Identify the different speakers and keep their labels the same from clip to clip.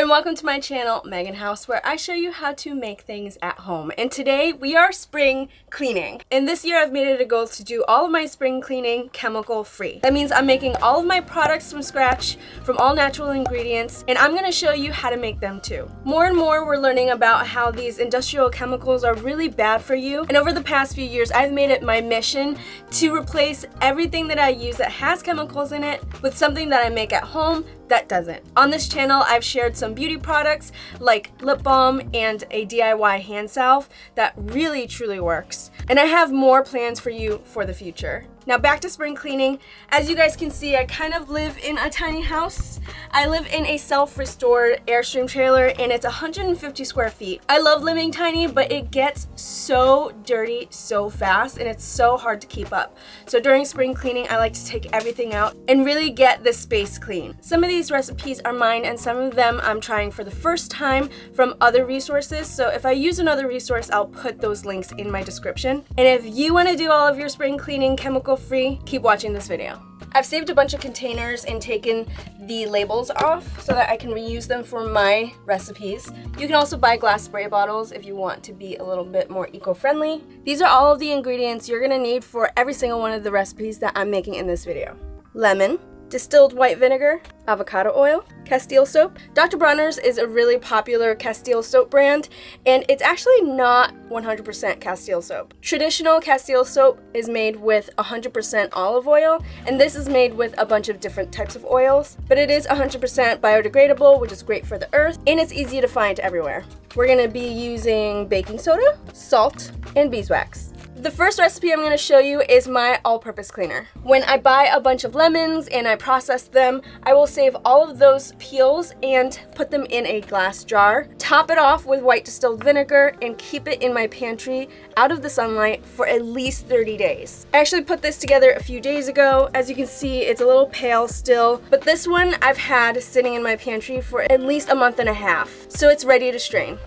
Speaker 1: and welcome to my channel, Megan House, where I show you how to make things at home. And today we are spring cleaning. And this year I've made it a goal to do all of my spring cleaning chemical free. That means I'm making all of my products from scratch, from all natural ingredients, and I'm going to show you how to make them too. More and more we're learning about how these industrial chemicals are really bad for you. And over the past few years I've made it my mission to replace everything that I use that has chemicals in it with something that I make at home that doesn't. On this channel I've shared some beauty products like lip balm and a DIY hand salve that really truly works. And I have more plans for you for the future. Now back to spring cleaning. As you guys can see, I kind of live in a tiny house. I live in a self-restored Airstream trailer and it's 150 square feet. I love living tiny, but it gets so dirty so fast and it's so hard to keep up. So during spring cleaning, I like to take everything out and really get the space clean. Some of these recipes are mine and some of them I'm trying for the first time from other resources. So if I use another resource, I'll put those links in my description. And if you want to do all of your spring cleaning chemical free, keep watching this video. I've saved a bunch of containers and taken the labels off so that I can reuse them for my recipes. You can also buy glass spray bottles if you want to be a little bit more eco-friendly. These are all of the ingredients you're gonna need for every single one of the recipes that I'm making in this video. Lemon, distilled white vinegar, avocado oil, Castile soap. Dr. Bronner's is a really popular Castile soap brand, and it's actually not 100% Castile soap. Traditional Castile soap is made with 100% olive oil, and this is made with a bunch of different types of oils, but it is 100% biodegradable, which is great for the earth, and it's easy to find everywhere. We're gonna be using baking soda, salt, and beeswax. The first recipe I'm going to show you is my all-purpose cleaner. When I buy a bunch of lemons and I process them, I will save all of those peels and put them in a glass jar, top it off with white distilled vinegar, and keep it in my pantry out of the sunlight for at least 30 days. I actually put this together a few days ago. As you can see, it's a little pale still, but this one I've had sitting in my pantry for at least a month and a half, so it's ready to strain.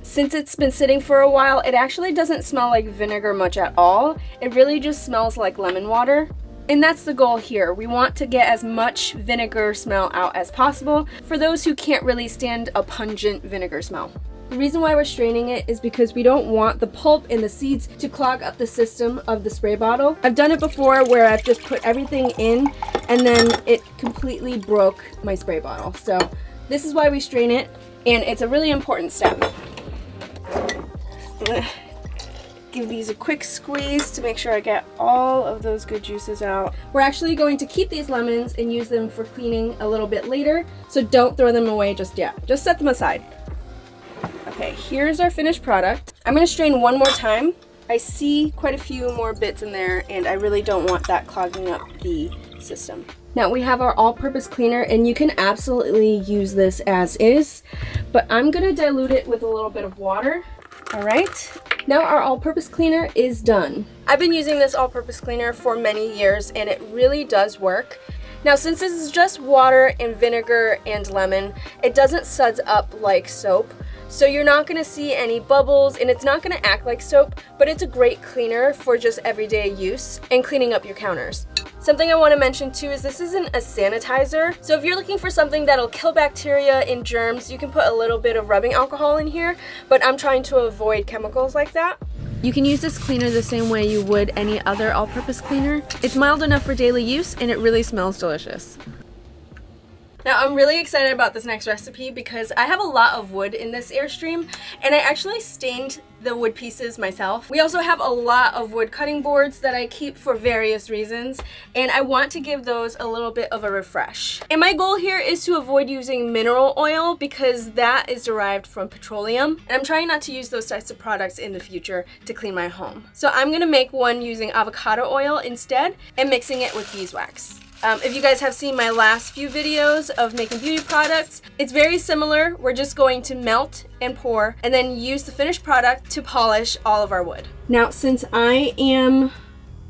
Speaker 1: Since it's been sitting for a while, it actually doesn't smell like vinegar much at all. It really just smells like lemon water. And that's the goal here. We want to get as much vinegar smell out as possible for those who can't really stand a pungent vinegar smell. The reason why we're straining it is because we don't want the pulp and the seeds to clog up the system of the spray bottle. I've done it before where I've just put everything in and then it completely broke my spray bottle. So this is why we strain it, and it's a really important step. I'm gonna give these a quick squeeze to make sure I get all of those good juices out. We're actually going to keep these lemons and use them for cleaning a little bit later, so don't throw them away just yet. Just set them aside. Okay, here's our finished product. I'm gonna strain one more time. I see quite a few more bits in there and I really don't want that clogging up the system. Now we have our all-purpose cleaner and you can absolutely use this as is, but I'm gonna dilute it with a little bit of water. All right, now our all-purpose cleaner is done. I've been using this all-purpose cleaner for many years and it really does work. Now since this is just water and vinegar and lemon, it doesn't suds up like soap. So you're not gonna see any bubbles and it's not gonna act like soap, but it's a great cleaner for just everyday use and cleaning up your counters. Something I want to mention too is this isn't a sanitizer. So if you're looking for something that'll kill bacteria and germs, you can put a little bit of rubbing alcohol in here, but I'm trying to avoid chemicals like that. You can use this cleaner the same way you would any other all-purpose cleaner. It's mild enough for daily use and it really smells delicious. Now I'm really excited about this next recipe because I have a lot of wood in this Airstream and I actually stained the wood pieces myself. We also have a lot of wood cutting boards that I keep for various reasons and I want to give those a little bit of a refresh. And my goal here is to avoid using mineral oil because that is derived from petroleum and I'm trying not to use those types of products in the future to clean my home. So I'm gonna make one using avocado oil instead and mixing it with beeswax. If you guys have seen my last few videos of making beauty products, it's very similar. We're just going to melt and pour and then use the finished product to polish all of our wood. Now, since I am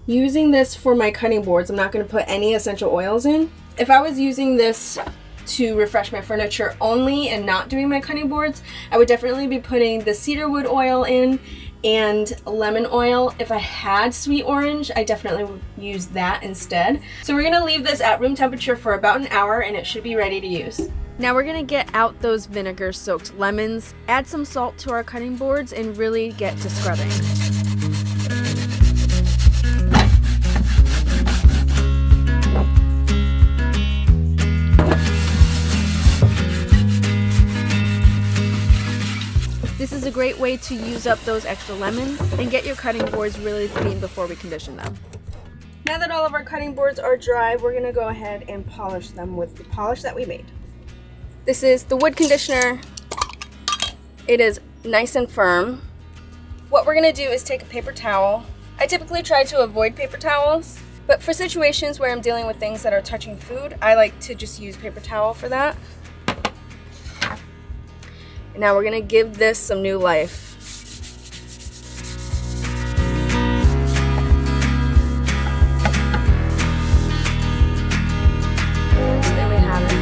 Speaker 1: using this for my cutting boards, I'm not going to put any essential oils in. If I was using this to refresh my furniture only and not doing my cutting boards, I would definitely be putting the cedarwood oil in and lemon oil. If I had sweet orange, I definitely would use that instead. So we're gonna leave this at room temperature for about an hour and it should be ready to use. Now we're gonna get out those vinegar soaked lemons, add some salt to our cutting boards, and really get to scrubbing. This is a great way to use up those extra lemons and get your cutting boards really clean before we condition them. Now that all of our cutting boards are dry, we're gonna go ahead and polish them with the polish that we made. This is the wood conditioner. It is nice and firm. What we're gonna do is take a paper towel. I typically try to avoid paper towels, but for situations where I'm dealing with things that are touching food, I like to just use paper towel for that. And now we're gonna give this some new life. And there we have it.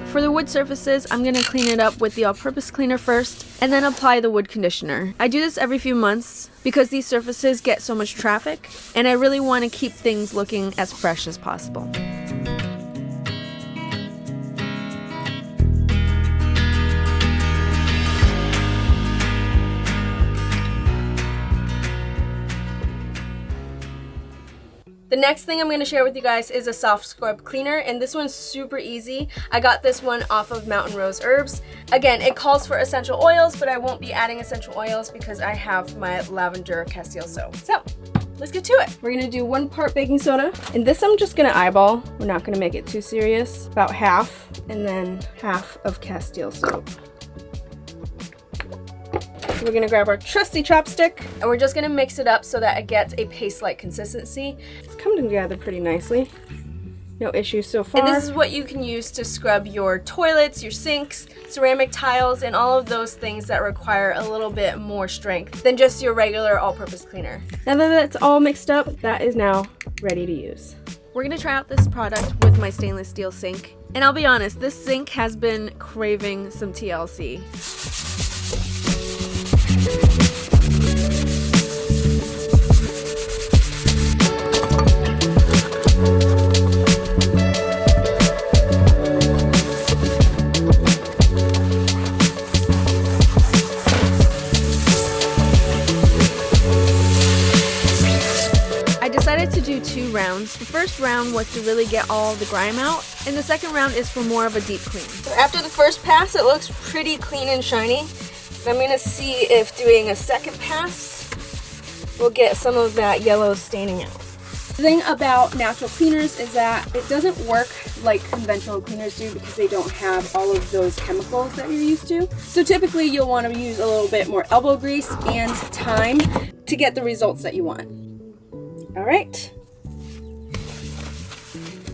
Speaker 1: For the wood surfaces, I'm going to clean it up with the all-purpose cleaner first and then apply the wood conditioner. I do this every few months because these surfaces get so much traffic and I really want to keep things looking as fresh as possible. The next thing I'm going to share with you guys is a soft scrub cleaner, and this one's super easy. I got this one off of Mountain Rose Herbs. Again, it calls for essential oils, but I won't be adding essential oils because I have my lavender Castile soap. So, let's get to it. We're going to do 1 part baking soda, and this I'm just going to eyeball. We're not going to make it too serious. About half, and then half of Castile soap. We're gonna grab our trusty chopstick and we're just gonna mix it up so that it gets a paste-like consistency. It's coming together pretty nicely. No issues so far. And this is what you can use to scrub your toilets, your sinks, ceramic tiles, and all of those things that require a little bit more strength than just your regular all-purpose cleaner. Now that that's all mixed up, that is now ready to use. We're gonna try out this product with my stainless steel sink. And I'll be honest, this sink has been craving some TLC. I decided to do 2 rounds. The first round was to really get all the grime out, and the second round is for more of a deep clean. So after the first pass, it looks pretty clean and shiny. I'm gonna see if doing a second pass will get some of that yellow staining out. The thing about natural cleaners is that it doesn't work like conventional cleaners do because they don't have all of those chemicals that you're used to. So typically you'll want to use a little bit more elbow grease and time to get the results that you want. All right,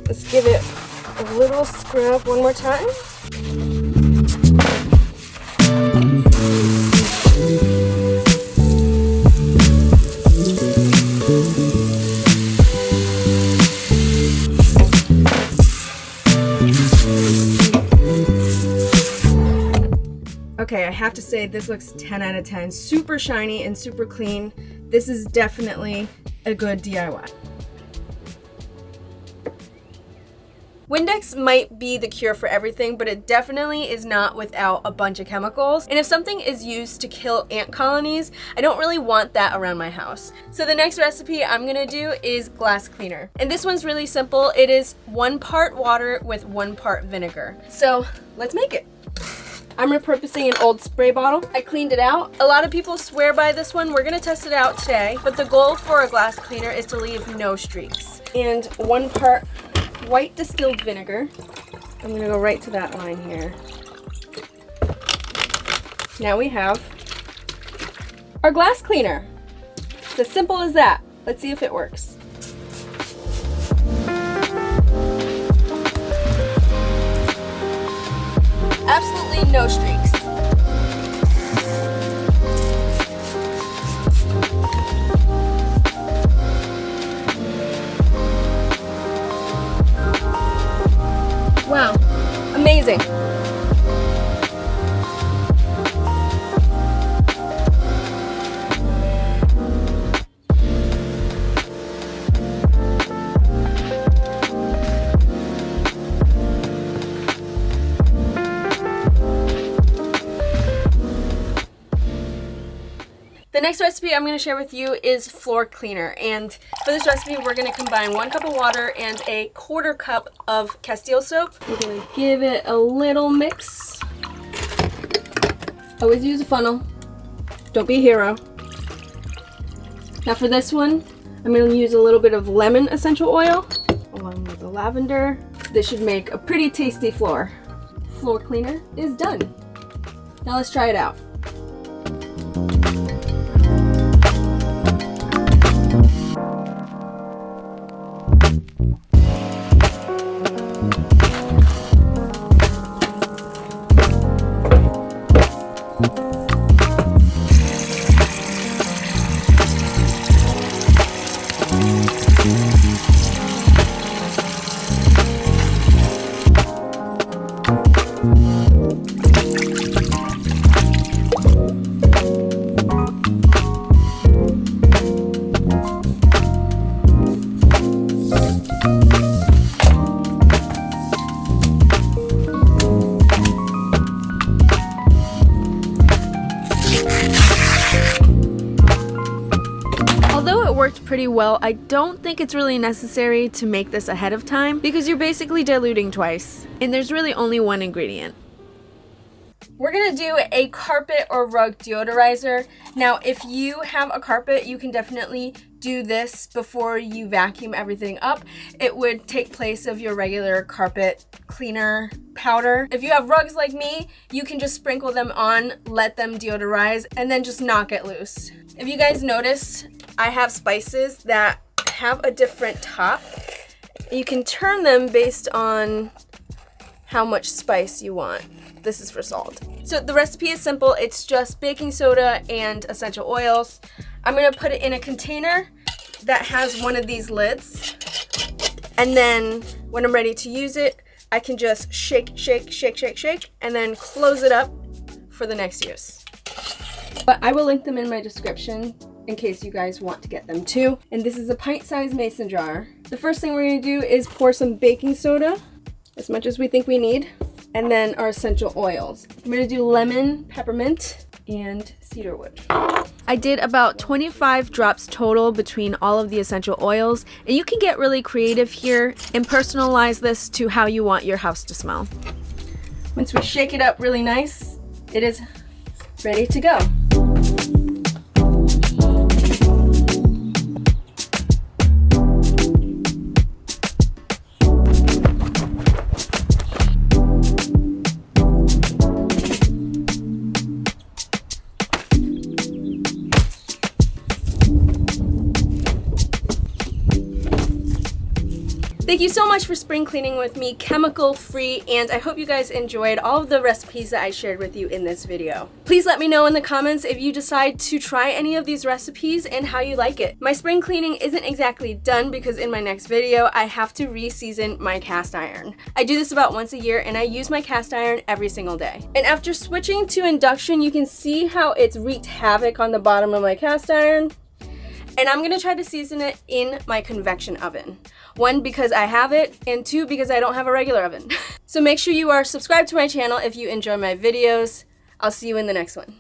Speaker 1: let's give it a little scrub one more time. Okay, I have to say this looks 10 out of 10. Super shiny and super clean. This is definitely a good DIY. Windex might be the cure for everything, but it definitely is not without a bunch of chemicals. And if something is used to kill ant colonies, I don't really want that around my house. So the next recipe I'm gonna do is glass cleaner. And this one's really simple. It is 1 part water with 1 part vinegar. So let's make it. I'm repurposing an old spray bottle. I cleaned it out. A lot of people swear by this one. We're gonna test it out today, but the goal for a glass cleaner is to leave no streaks. And 1 part white distilled vinegar. I'm gonna go right to that line here. Now we have our glass cleaner. It's as simple as that. Let's see if it works. Absolutely no streaks. Wow, amazing. The next recipe I'm going to share with you is floor cleaner, and for this recipe we're going to combine 1 cup of water and a 1/4 cup of Castile soap. We're going to give it a little mix. Always use a funnel. Don't be a hero. Now for this one, I'm going to use a little bit of lemon essential oil along with the lavender. This should make a pretty tasty floor. Floor cleaner is done. Now let's try it out. Worked pretty well. I don't think it's really necessary to make this ahead of time because you're basically diluting twice and there's really only one ingredient. We're gonna do a carpet or rug deodorizer. Now if you have a carpet, you can definitely do this before you vacuum everything up. It would take place of your regular carpet cleaner powder. If you have rugs like me, you can just sprinkle them on, let them deodorize, and then just knock it loose. If you guys notice, I have spices that have a different top. You can turn them based on how much spice you want. This is for salt. So the recipe is simple. It's just baking soda and essential oils. I'm gonna put it in a container that has one of these lids. And then when I'm ready to use it, I can just shake, shake, shake, shake, shake, and then close it up for the next use. But I will link them in my description in case you guys want to get them too. And this is a pint-sized mason jar. The first thing we're gonna do is pour some baking soda, as much as we think we need, and then our essential oils. I'm gonna do lemon, peppermint, and cedarwood. I did about 25 drops total between all of the essential oils, and you can get really creative here and personalize this to how you want your house to smell. Once we shake it up really nice, it is ready to go. Thank you so much for spring cleaning with me, chemical free, and I hope you guys enjoyed all of the recipes that I shared with you in this video. Please let me know in the comments if you decide to try any of these recipes and how you like it. My spring cleaning isn't exactly done because in my next video I have to re-season my cast iron. I do this about once a year and I use my cast iron every single day. And after switching to induction, you can see how it's wreaked havoc on the bottom of my cast iron. And I'm gonna try to season it in my convection oven. 1, because I have it, and 2, because I don't have a regular oven. So make sure you are subscribed to my channel if you enjoy my videos. I'll see you in the next one.